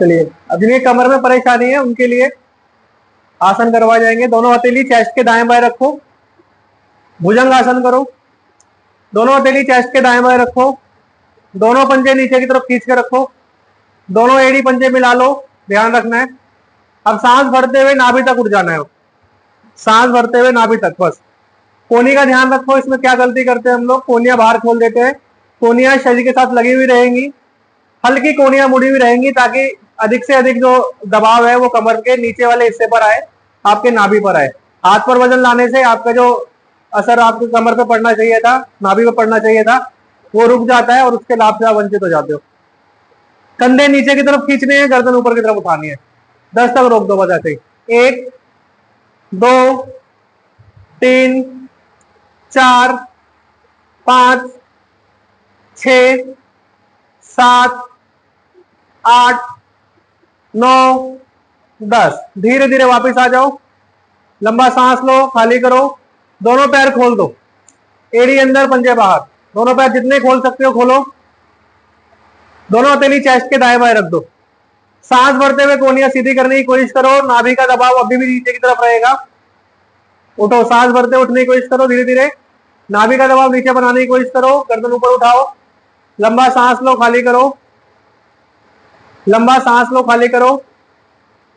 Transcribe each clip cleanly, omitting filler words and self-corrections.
चलिए, अब जिन्हें कमर में परेशानी है उनके लिए आसन करवाए जाएंगे। दोनों हथेली चेस्ट के दाएं बाएं रखो, भुजंग आसन करो। दोनों हथेली चेस्ट के दाएं बाएं रखो, दोनों पंजे नीचे की तरफ खींच के रखो, दोनों एड़ी पंजे मिला लो, ध्यान रखना है। अब सांस भरते हुए नाभि तक उठ जाना है, सांस भरते हुए नाभि तक बस। कोहनी का ध्यान रखो, इसमें क्या गलती करते हैं हम लोग, कोहनियां बाहर खोल देते हैं। कोहनियां शरीर के साथ लगी हुई रहेंगी, हल्की कोहनियां मुड़ी हुई रहेंगी ताकि अधिक से अधिक जो दबाव है वो कमर के नीचे वाले हिस्से पर आए, आपके नाभि पर आए। हाथ पर वजन लाने से आपका जो असर आपके कमर पे पड़ना चाहिए था, नाभि पे पड़ना चाहिए था, वो रुक जाता है और उसके लाभ से आप वंचित हो जाते हो। कंधे नीचे की तरफ खींचने हैं, गर्दन ऊपर की तरफ उठानी है। 10 तक रोक दो बस ऐसे ही। 1 2 3 4 5 6 7 8 9 10। धीरे धीरे वापस आ जाओ, लंबा सांस लो, खाली करो, दोनों पैर खोल दो, एड़ी अंदर पंजे बाहर, दोनों पैर जितने खोल सकते हो खोलो। दोनों हथेली चेस्ट के दाएं बाएं रख दो। सांस भरते हुए कोहनियां सीधी करने की कोशिश करो, नाभि का दबाव अभी भी नीचे की तरफ रहेगा। उठो, सांस भरते उठने की कोशिश करो, धीरे धीरे नाभि का दबाव नीचे बनाने की कोशिश करो, गर्दन ऊपर उठाओ, लंबा सांस लो, खाली करो, लंबा सांस लो, खाली करो।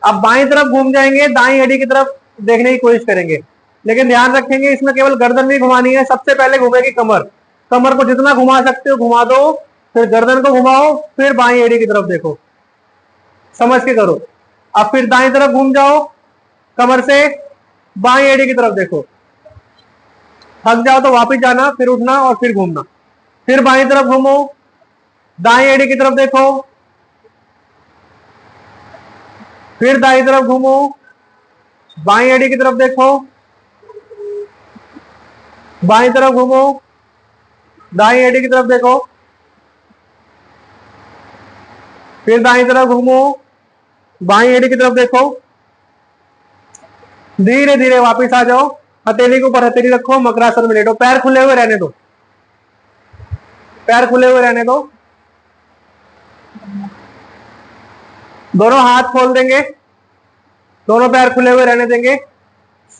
अब बाएं तरफ घूम जाएंगे, दाएं एड़ी की तरफ देखने की कोशिश करेंगे, लेकिन ध्यान रखेंगे इसमें केवल गर्दन नहीं घुमानी है, सबसे पहले घूमेगी कमर। कमर को जितना घुमा सकते हो घुमा दो, फिर गर्दन को घुमाओ, फिर बाएं एड़ी की तरफ देखो, समझ के करो। अब फिर दाएं तरफ घूम जाओ, कमर से बाएं एड़ी की तरफ देखो, थक जाओ तो वापस जाना, फिर उठना और फिर घूमना। फिर बाएं तरफ घूमो, दाएं एड़ी की तरफ देखो, फिर दाएं तरफ घूमो, बाएं एड़ी की तरफ देखो, बाएं तरफ घूमो, दाएं एड़ी की तरफ देखो, फिर दाएं तरफ घूमो, बाएं एड़ी की तरफ देखो। धीरे धीरे वापस आ जाओ, हथेली के ऊपर हथेली रखो, मकरासन में लेटो, पैर खुले हुए रहने दो, पैर खुले हुए रहने दो। दोनों हाथ खोल देंगे, दोनों पैर खुले हुए रहने देंगे।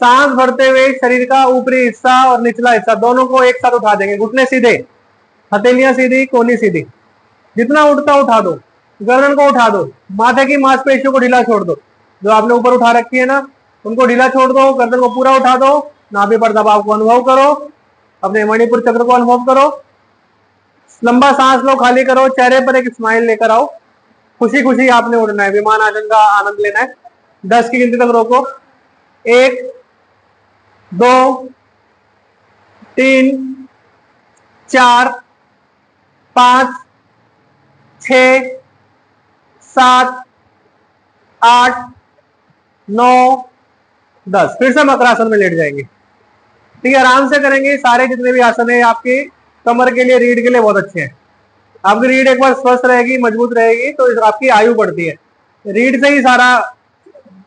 सांस भरते हुए शरीर का ऊपरी हिस्सा और निचला हिस्सा दोनों को एक साथ उठा देंगे, घुटने सीधे, हथेलियां सीधी, कोहनी सीधी। जितना उठता उठा दो, गर्दन को उठा दो, माथे की मांसपेशियों को ढीला छोड़ दो, जो आपने ऊपर उठा रखी है ना उनको ढीला छोड़ दो, गर्दन को पूरा उठा दो, नाभि पर दबाव को अनुभव करो, अपने मणिपुर चक्र को अनुभव करो। लंबा सांस लो, खाली करो, चेहरे पर एक स्माइल लेकर आओ, खुशी खुशी आपने उड़ना है, विमान आसन का आनंद लेना है। 10 की गिनती तक रोको, 1 2 3 4 5 6 7 8 9 10। फिर से मकरासन में लेट जाएंगे, ठीक है, आराम से करेंगे। सारे जितने भी आसन है आपके कमर के लिए, रीढ़ के लिए बहुत अच्छे हैं। आपकी रीढ़ एक बार स्वस्थ रहेगी, मजबूत रहेगी तो आपकी आयु बढ़ती है, रीढ़ से ही सारा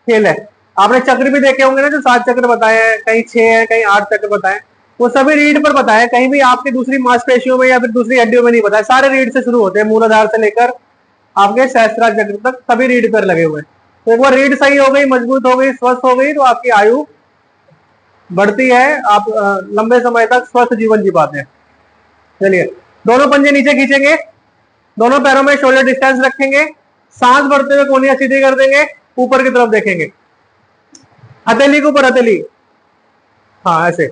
खेल है। आपने चक्र भी देखे होंगे ना, जो 7 चक्र बताए हैं, कहीं 6 है, कहीं 8 चक्र बताए, वो सभी रीढ़ पर बताए, कहीं भी आपकी दूसरी मांसपेशियों में या फिर दूसरी हड्डियों में नहीं बताए, सारे रीढ़ से शुरू होते हैं, मूलाधार से लेकर आपके सहस्त्रार चक्र तक सभी रीढ़ पर लगे हुए हैं। तो एक बार रीढ़ सही हो गई, मजबूत हो गई, स्वस्थ हो गई तो आपकी आयु बढ़ती है, आप लंबे समय तक स्वस्थ जीवन जी पाते हैं। चलिए, दोनों पंजे नीचे खींचेंगे, दोनों पैरों में शोल्डर डिस्टेंस रखेंगे, सांस भरते हुए कोहनियां सीधी कर देंगे, ऊपर की तरफ देखेंगे, हथेली के ऊपर हथेली, हाँ ऐसे।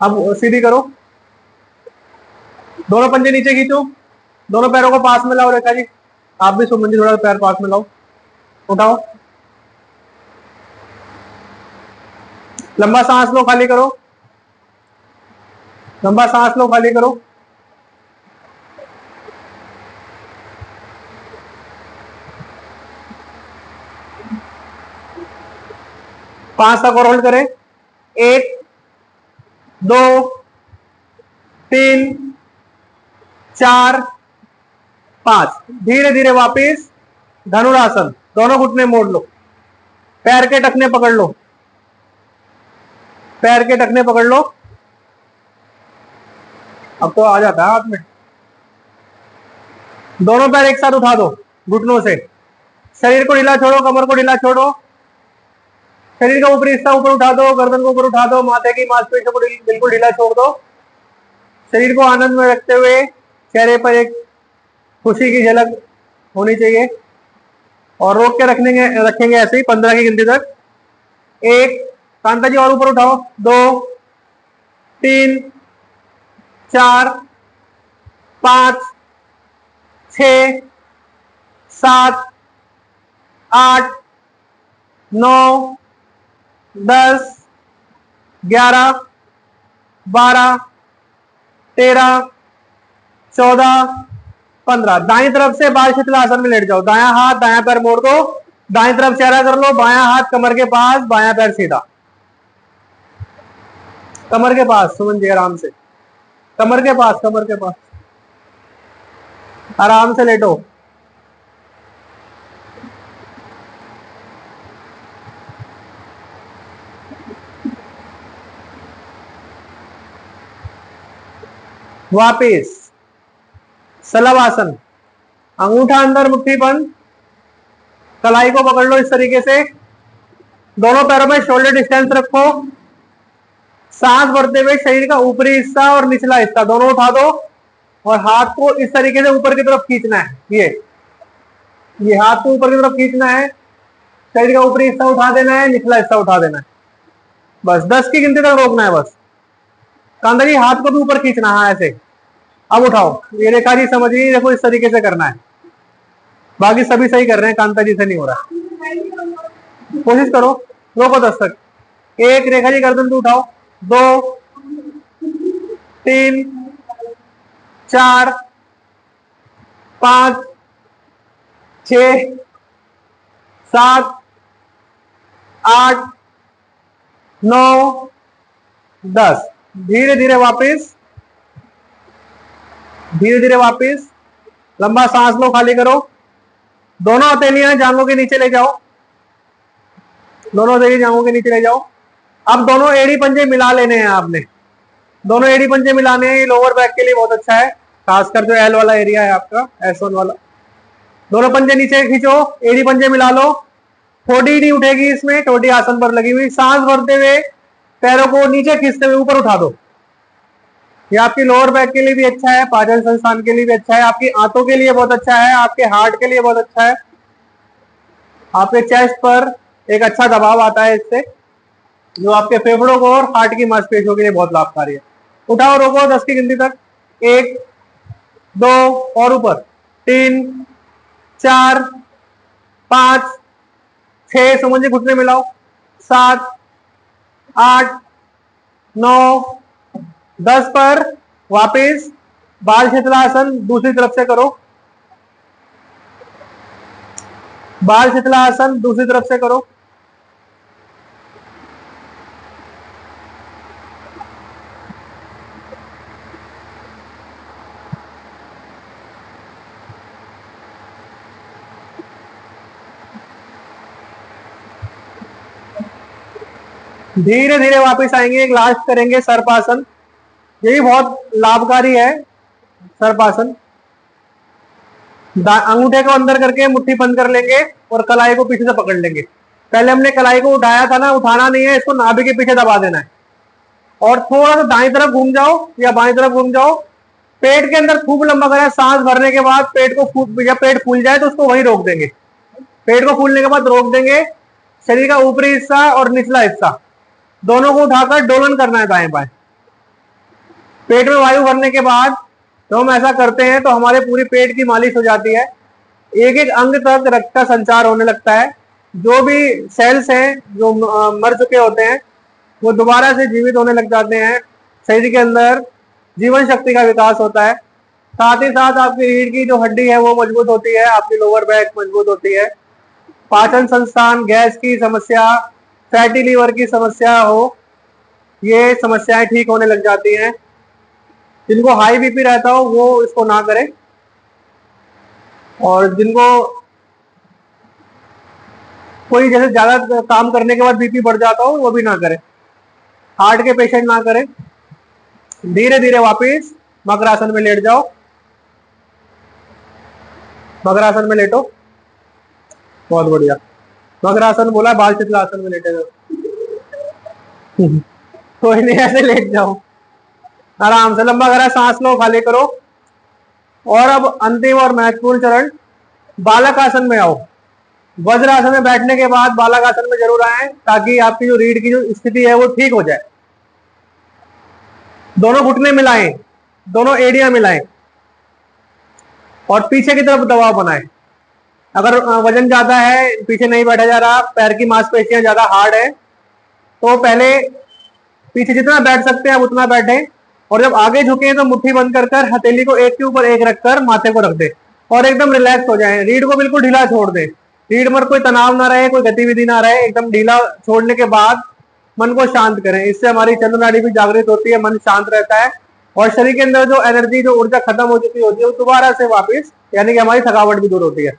अब सीधी करो, दोनों पंजे नीचे खींचो, दोनों पैरों को पास में लाओ। रेखा जी आप भी, सुमन जी थोड़ा पैर पास में लाओ, उठाओ, लंबा सांस लो, खाली करो, लंबा सांस लो, खाली करो। पांच तक और होल्ड करें, 1 2 3 4 5। धीरे धीरे वापिस धनुरासन, दोनों घुटने मोड़ लो, पैर के टखने पकड़ लो, पैर के टखने पकड़ लो। अब तो आ जाता है हाथ में। दोनों पैर एक साथ उठा दो घुटनों से, शरीर को ढीला छोड़ो, कमर को ढीला छोड़ो, शरीर का ऊपरी हिस्सा ऊपर उठा दो, गर्दन को ऊपर उठा दो, माथे की मांसपेशियों को बिल्कुल ढीला छोड़ दो। शरीर को आनंद में रखते हुए चेहरे पर एक खुशी की झलक होनी चाहिए और रोक के रखेंगे ऐसे ही 15 की गिनती तक। 1, कांता जी और ऊपर उठाओ, 2, 3, 4, 5, 6, 7, 8, 9, 10, 11, 12, 13, 14, 15। दाईं तरफ से बाल शिथिलासन में लेट जाओ, दायां हाथ दायां पैर मोड़ दो, दाईं तरफ चेहरा कर लो, बायां हाथ कमर के पास, बायां पैर सीधा कमर के पास। सुमन जी आराम से, कमर के पास, कमर के पास आराम से लेटो। वापिस सलभ आसन, अंगूठा अंदर, मुट्ठी बंद, कलाई को पकड़ लो इस तरीके से, दोनों पैरों में शोल्डर डिस्टेंस रखो, सांस भरते हुए शरीर का ऊपरी हिस्सा और निचला हिस्सा दोनों उठा दो और हाथ को इस तरीके से ऊपर की तरफ खींचना है। ये हाथ को ऊपर की तरफ खींचना है, शरीर का ऊपरी हिस्सा उठा देना है, निचला हिस्सा उठा देना है, बस 10 की गिनती तक रोकना है बस। कांता जी हाथ को भी ऊपर खींचना है ऐसे। अब उठाओ, ये रेखा जी समझिए, देखो इस तरीके से करना है, बाकी सभी सही कर रहे हैं, कांता जी से नहीं हो रहा। कोशिश करो, रोको 10 तक। 1, रेखा जी गर्दन पे उठाओ, 2, 3, 4, 5, 6, 7, 8, 9, 10। धीरे धीरे वापस, धीरे धीरे वापस, लंबा सांस लो, खाली करो, दोनों हथेलियां जांघों के नीचे ले जाओ, दोनों हथेलियां जांघों के नीचे ले जाओ। अब दोनों एड़ी पंजे मिला लेने हैं आपने, दोनों एड़ी पंजे मिलाने हैं, ये लोअर बैक के लिए बहुत अच्छा है, खासकर जो एल वाला एरिया है आपका, S1 वाला। दोनों पंजे नीचे खींचो, एड़ी पंजे मिला लो, ठोडी नहीं उठेगी इसमें, ठोडी आसन पर लगी हुई, सांस भरते हुए पैरों को नीचे खींचते हुए ऊपर उठा दो। ये आपकी लोअर बैक के लिए भी अच्छा है, पाचन संस्थान के लिए भी अच्छा है, आपकी आंतों के लिए बहुत अच्छा है, आपके हार्ट के लिए बहुत अच्छा है, आपके चेस्ट पर एक अच्छा दबाव आता है इससे, जो आपके फेफड़ों को और हार्ट की मांसपेशियों के लिए बहुत लाभकारी है। उठाओ, रोको 10 की गिनती तक। 1, 2 और ऊपर, 3, 4, 5, 6, सुमन जी घुटने मिलाओ, 7, 8, 9, 10 पर वापिस बाल शिथिलासन दूसरी तरफ से करो, बाल शिथिलासन दूसरी तरफ से करो। धीरे धीरे वापस आएंगे, एक लास्ट करेंगे सर्पासन, ये भी बहुत लाभकारी है सर्पासन। अंगूठे को अंदर करके मुट्ठी बंद कर लेंगे और कलाई को पीछे से पकड़ लेंगे। पहले हमने कलाई को उठाया था ना, उठाना नहीं है, इसको नाभि के पीछे दबा देना है और थोड़ा सा दाईं तरफ घूम जाओ या बाईं तरफ घूम जाओ, पेट के अंदर खूब लंबा करें, सांस भरने के बाद पेट को जब पेट फूल जाए तो उसको वहीं रोक देंगे, पेट को फूलने के बाद रोक देंगे। शरीर का ऊपरी हिस्सा और निचला हिस्सा दोनों को उठाकर डोलन करना है दाएं बाएं। पेट में वायु भरने के बाद तो हम ऐसा करते हैं तो हमारे पूरी पेट की मालिश हो जाती है, एक एक अंग तक रक्त का संचार होने लगता है, जो भी सेल्स हैं जो मर चुके होते हैं वो दोबारा से जीवित होने लग जाते हैं, शरीर के अंदर जीवन शक्ति का विकास होता है, साथ ही साथ आपकी रीढ़ की जो हड्डी है वो मजबूत होती है, आपकी लोअर बैक मजबूत होती है, पाचन संस्थान, गैस की समस्या, फैटी लीवर की समस्या हो, ये समस्याएं ठीक होने लग जाती हैं। जिनको हाई बीपी रहता हो वो इसको ना करें, और जिनको कोई जैसे ज्यादा काम करने के बाद बीपी बढ़ जाता हो वो भी ना करें, हार्ट के पेशेंट ना करें। धीरे धीरे वापस मकरासन में लेट जाओ, मकरासन में लेटो। बहुत बढ़िया। मकरासन बोला, बाल शिथिलासन में लेटे जाओ। कोई नहीं, ऐसे लेट जाओ आराम से, लंबा करा, सांस लो, खाली करो। और अब अंतिम और महत्वपूर्ण चरण, बालक आसन में आओ। वज्रासन में बैठने के बाद बालक आसन में जरूर आए, ताकि आपकी जो रीढ़ की जो स्थिति है वो ठीक हो जाए। दोनों घुटने मिलाएं, दोनों एड़ियां मिलाएं और पीछे की तरफ दबाव बनाएं। अगर वजन ज्यादा है, पीछे नहीं बैठा जा रहा, पैर की मांसपेशियां ज्यादा हार्ड है, तो पहले पीछे जितना बैठ सकते हैं आप उतना बैठे, और जब आगे झुके तो मुट्ठी बंद कर कर हथेली को एक के ऊपर एक रखकर माथे को रख दे और एकदम रिलैक्स हो जाए। रीढ़ को बिल्कुल ढीला छोड़ दे, रीढ़ में कोई तनाव ना रहे, कोई गतिविधि ना रहे, एकदम ढीला छोड़ने के बाद मन को शांत करें। इससे हमारी चंद्र नाड़ी भी जागृत होती है, मन शांत रहता है और शरीर के अंदर जो एनर्जी, जो ऊर्जा खत्म हो चुकी होती है वो दोबारा से वापस, यानी कि हमारी थकावट भी दूर होती है।